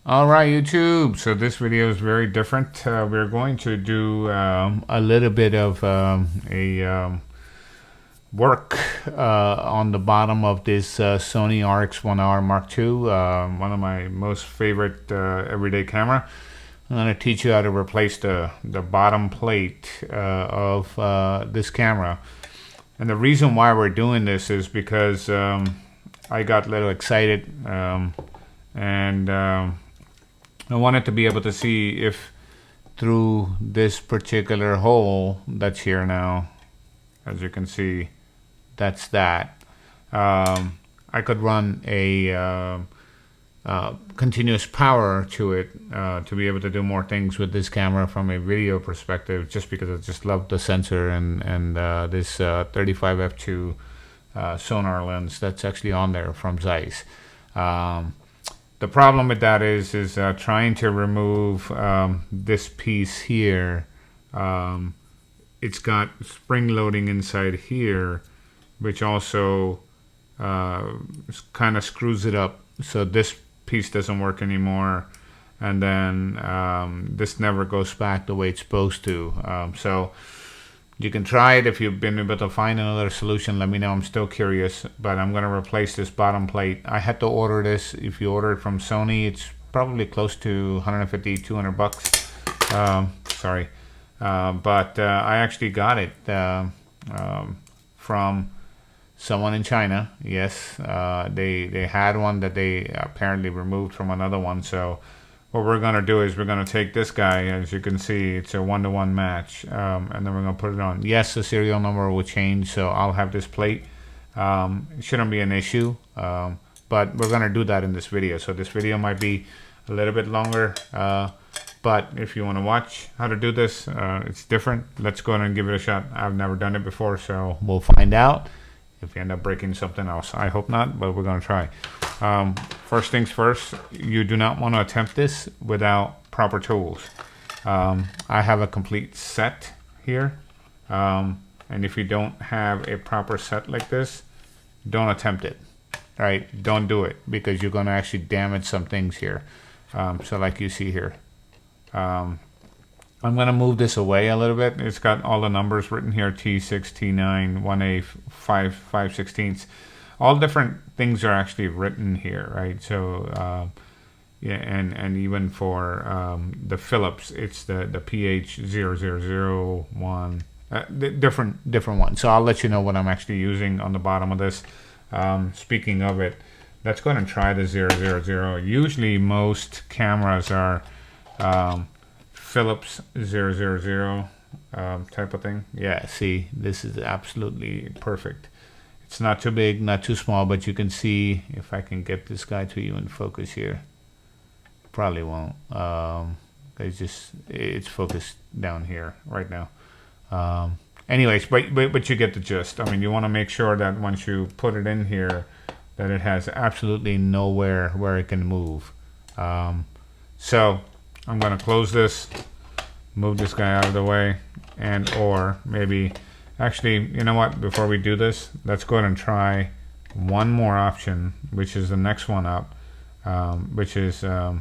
Alright YouTube, so this video is very different. We're going to do a little bit of a work on the bottom of this Sony RX1Rii Mark II, one of my most favorite everyday camera. I'm going to teach you how to replace the bottom plate of this camera. And the reason why we're doing this is because I got a little excited and I wanted to be able to see if through this particular hole that's here now, as you can see, that's that, I could run a continuous power to it to be able to do more things with this camera from a video perspective, just because I just love the sensor and this 35f2 sonar lens that's actually on there from Zeiss. The problem with that is trying to remove this piece here. It's got spring loading inside here, which also kind of screws it up. So this piece doesn't work anymore, and then this never goes back the way it's supposed to. So you can try it. If you've been able to find another solution, let me know. I'm still curious, but I'm going to replace this bottom plate. I had to order this. If you order it from Sony, it's probably close to 150, 200 bucks. Sorry. But I actually got it from someone in China. Yes, they had one that they apparently removed from another one. So what we're going to do is we're going to take this guy. As you can see, it's a 1-to-1 match, and then we're going to put it on. Yes, the serial number will change, so I'll have this plate. It shouldn't be an issue, but we're going to do that in this video. So this video might be a little bit longer, but if you want to watch how to do this, it's different. Let's go ahead and give it a shot. I've never done it before, so we'll find out. If you end up breaking something else, I hope not, but we're going to try. First things first, you do not want to attempt this without proper tools. I have a complete set here, and if you don't have a proper set like this, don't attempt it. Right? Don't do it, because you're going to actually damage some things here. So like you see here, I'm going to move this away a little bit. It's got all the numbers written here, T6, T9, 1A, 5/16. All different things are actually written here, right? So, yeah, and even for the Philips, it's the PH0001, different ones. So I'll let you know what I'm actually using on the bottom of this. Speaking of it, let's go ahead and try the 000. Usually most cameras are Philips 000 type of thing. Yeah, see, this is absolutely perfect. It's not too big, not too small, but you can see, if I can get this guy to you in focus here. Probably won't. It's focused down here right now. Anyways, but you get the gist. I mean, you want to make sure that once you put it in here, that it has absolutely nowhere where it can move. So I'm going to close this, move this guy out of the way, and or maybe, actually, you know what, before we do this, let's go ahead and try one more option, which is the next one up, which is the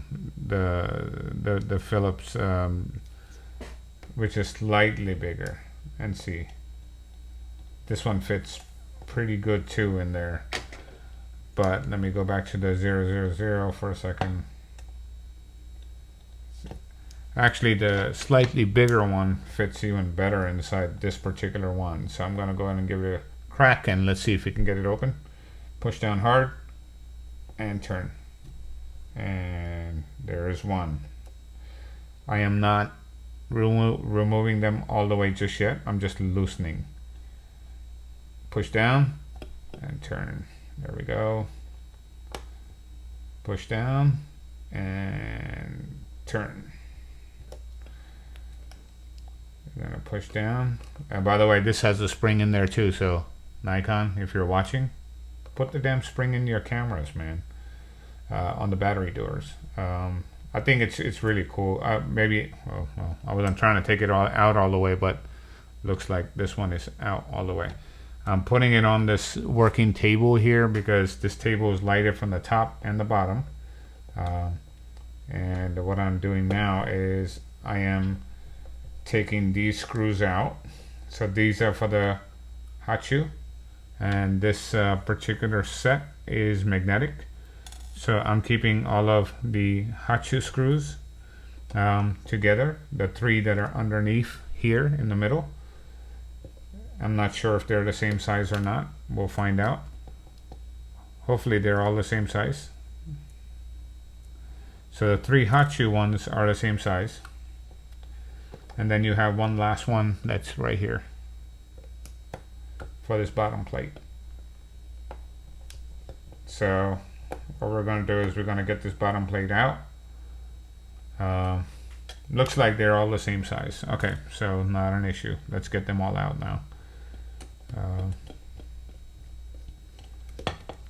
Philips, which is slightly bigger. And see, this one fits pretty good too in there. But let me go back to the 000 for a second. Actually, the slightly bigger one fits even better inside this particular one. So I'm going to go ahead and give it a crack, and let's see if we can get it open. Push down hard and turn. And there is one. I am not removing them all the way just yet. I'm just loosening. Push down and turn. There we go. Push down and turn. I'm gonna push down. And by the way, this has a spring in there too, so Nikon, if you're watching, put the damn spring in your cameras, man. On the battery doors. I think it's really cool. Maybe, well, I wasn't trying to take it out all the way, but looks like this one is out all the way. I'm putting it on this working table here because this table is lighted from the top and the bottom. And what I'm doing now is I am taking these screws out. So these are for the hot shoe, and this particular set is magnetic. So I'm keeping all of the hot shoe screws together, the 3 that are underneath here in the middle. I'm not sure if they're the same size or not. We'll find out. Hopefully they're all the same size. So the 3 hot shoe ones are the same size. And then you have one last one that's right here for this bottom plate. So what we're going to do is we're going to get this bottom plate out. Looks like they're all the same size. Okay, so not an issue. Let's get them all out now.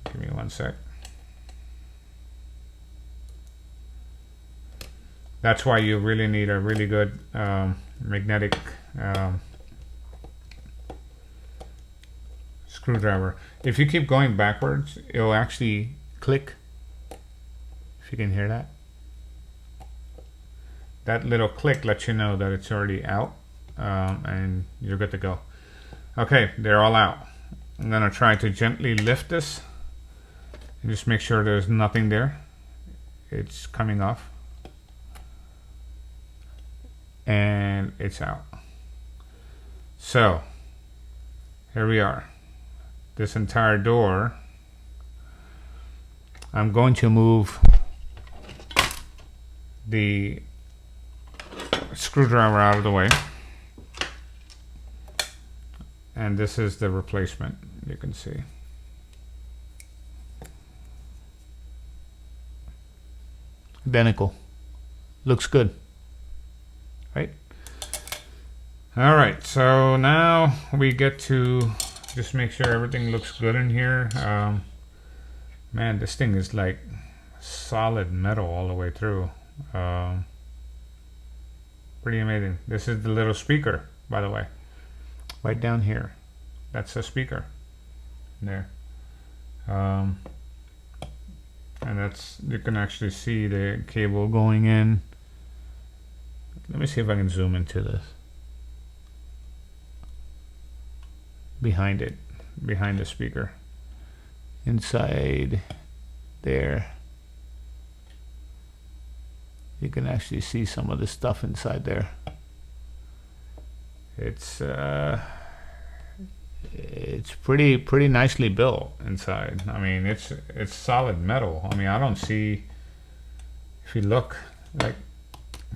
Give me one sec. That's why you really need a really good magnetic screwdriver. If you keep going backwards, it'll actually click. If you can hear that. That little click lets you know that it's already out, and you're good to go. Okay, they're all out. I'm gonna try to gently lift this and just make sure there's nothing there. It's coming off. And it's out. So here we are. This entire door, I'm going to move the screwdriver out of the way, and this is the replacement. You can see identical. Looks good, right? All right, so now we get to just make sure everything looks good in here. Man, this thing is like solid metal all the way through. Pretty amazing. This is the little speaker, by the way, right down here. That's a speaker there. And that's, you can actually see the cable going in. Let me see if I can zoom into this. Behind it, behind the speaker, inside there, you can actually see some of the stuff inside there. It's pretty nicely built inside. I mean, it's solid metal. I mean, I don't see, if you look like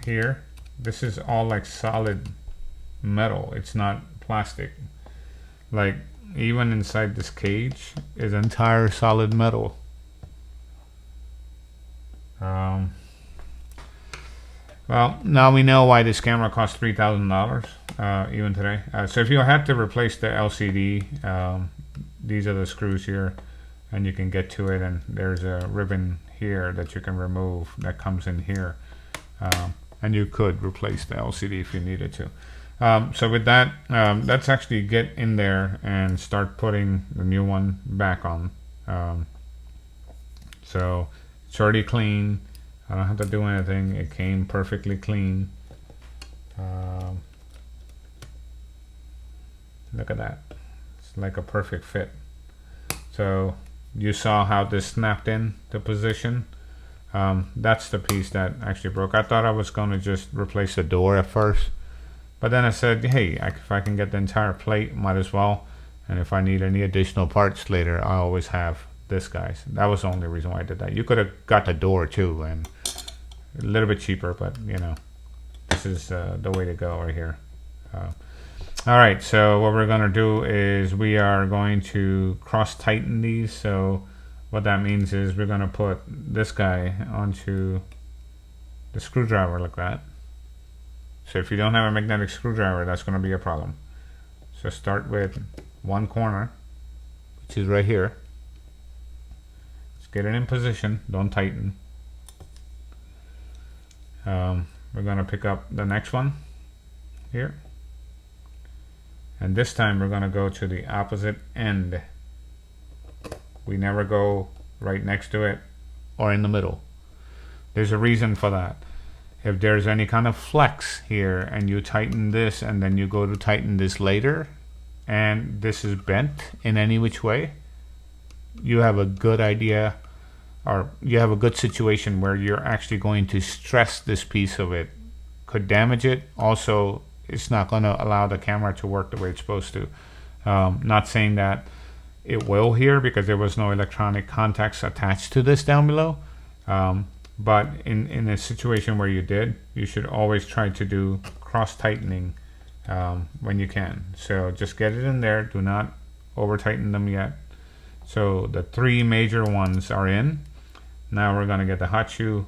here, this is all like solid metal. It's not plastic. Like even inside this cage is entire solid metal. Well, now we know why this camera costs $3,000 even today. So if you had to replace the LCD, these are the screws here, and you can get to it, and there's a ribbon here that you can remove that comes in here, and you could replace the LCD if you needed to. So with that, let's actually get in there and start putting the new one back on. So it's already clean. I don't have to do anything. It came perfectly clean. Look at that. It's like a perfect fit. So you saw how this snapped in to position. That's the piece that actually broke. I thought I was going to just replace the door at first. But then I said, hey, if I can get the entire plate, might as well. And if I need any additional parts later, I always have this, guys. That was the only reason why I did that. You could have got the door too, and a little bit cheaper, but you know, this is the way to go right here. All right, so what we're going to do is we are going to cross tighten these. So what that means is we're going to put this guy onto the screwdriver like that. So if you don't have a magnetic screwdriver, that's going to be a problem. So start with one corner, which is right here. Let's get it in position, don't tighten. We're going to pick up the next one here. And this time we're going to go to the opposite end. We never go right next to it or in the middle. There's a reason for that. If there's any kind of flex here and you tighten this and then you go to tighten this later and this is bent in any which way, you have a good idea, or you have a good situation where you're actually going to stress this piece of it. Could damage it. Also, it's not going to allow the camera to work the way it's supposed to. Not saying that it will here because there was no electronic contacts attached to this down below. But in a situation where you did, you should always try to do cross tightening when you can. So just get it in there. Do not over tighten them yet. So the 3 major ones are in. Now we're going to get the hot shoe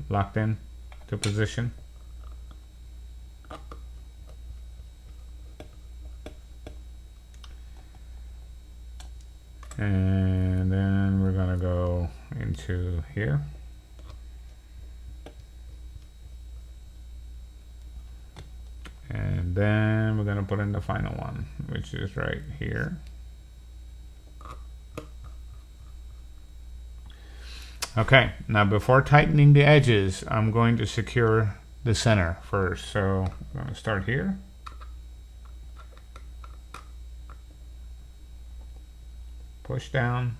locked in to position. And then we're going to go into here. And then we're going to put in the final one, which is right here. Okay, now before tightening the edges, I'm going to secure the center first. So I'm going to start here. Push down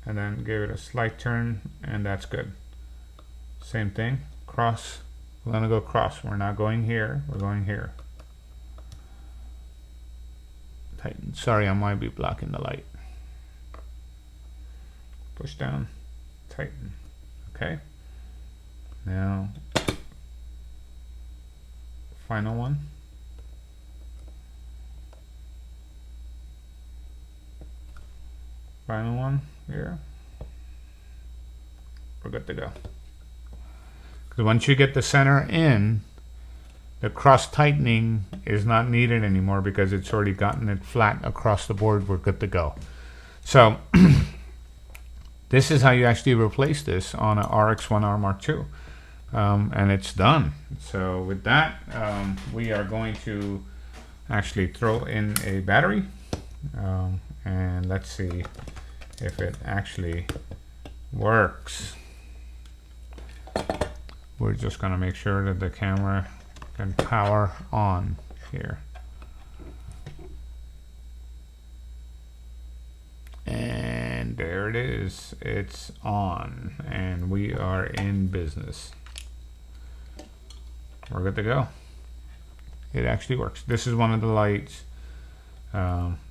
and then give it a slight turn, and that's good. Same thing, cross. We're going to go cross. We're not going here, we're going here. Tighten. Sorry, I might be blocking the light. Push down, tighten. Okay. Now, final one. Final one here. We're good to go. Because once you get the center in, the cross tightening is not needed anymore because it's already gotten it flat across the board. We're good to go. So this is how you actually replace this on an RX1R Mark II. And it's done. So with that, we are going to actually throw in a battery. And let's see if it actually works. We're just going to make sure that the camera can power on here. And there it is. It's on. And we are in business. We're good to go. It actually works. This is one of the lights.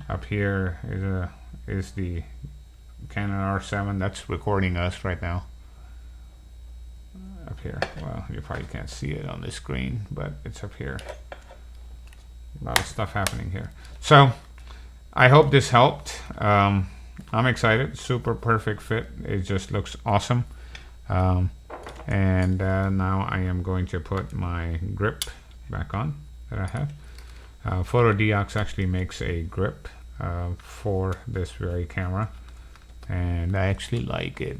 Up here is the Canon R7 that's recording us right now. Up here, well, you probably can't see it on the screen, but it's up here. A lot of stuff happening here. So I hope this helped. I'm excited. Super perfect fit. It just looks awesome. And now I am going to put my grip back on that I have. Photo Diox actually makes a grip for this very camera, and I actually like it.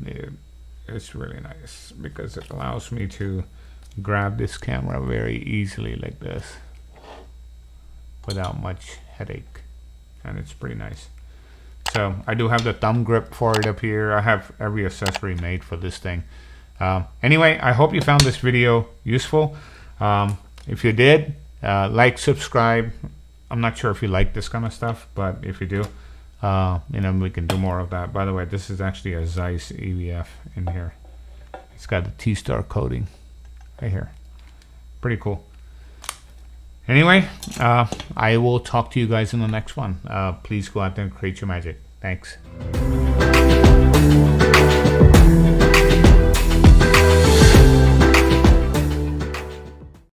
It's really nice because it allows me to grab this camera very easily like this without much headache, and it's pretty nice. So I do have the thumb grip for it up here. I have every accessory made for this thing. Anyway, I hope you found this video useful. If you did, like, subscribe. I'm not sure if you like this kind of stuff, but if you do, you know, we can do more of that. By the way, this is actually a Zeiss EVF in here. It's got the T-Star coating right here. Pretty cool. Anyway, I will talk to you guys in the next one. Please go out there and create your magic. Thanks.